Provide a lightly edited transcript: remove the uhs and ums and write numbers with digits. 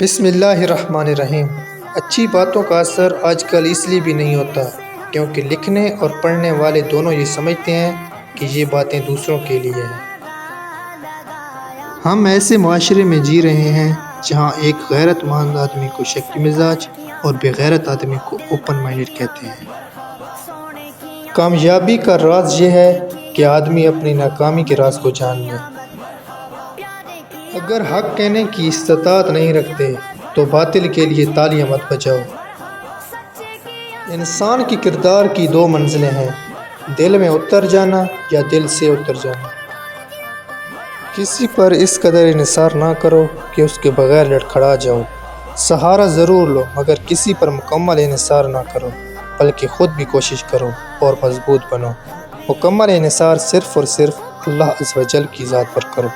بسم اللہ الرحمن الرحیم۔ اچھی باتوں کا اثر آج کل اس لیے بھی نہیں ہوتا کیونکہ لکھنے اور پڑھنے والے دونوں یہ سمجھتے ہیں کہ یہ باتیں دوسروں کے لیے ہیں۔ ہم ایسے معاشرے میں جی رہے ہیں جہاں ایک غیرت مند آدمی کو شکی مزاج اور بے غیرت آدمی کو اوپن مائنڈڈ کہتے ہیں۔ کامیابی کا راز یہ ہے کہ آدمی اپنی ناکامی کے راز کو جان لے۔ اگر حق کہنے کی استطاعت نہیں رکھتے تو باطل کے لیے تالیاں مت بجاؤ۔ انسان کی کردار کی دو منزلیں ہیں، دل میں اتر جانا یا دل سے اتر جانا۔ کسی پر اس قدر انحصار نہ کرو کہ اس کے بغیر لڑکھڑا جاؤ۔ سہارا ضرور لو مگر کسی پر مکمل انحصار نہ کرو بلکہ خود بھی کوشش کرو اور مضبوط بنو۔ مکمل انحصار صرف اور صرف اللہ عز و جل کی ذات پر کرو۔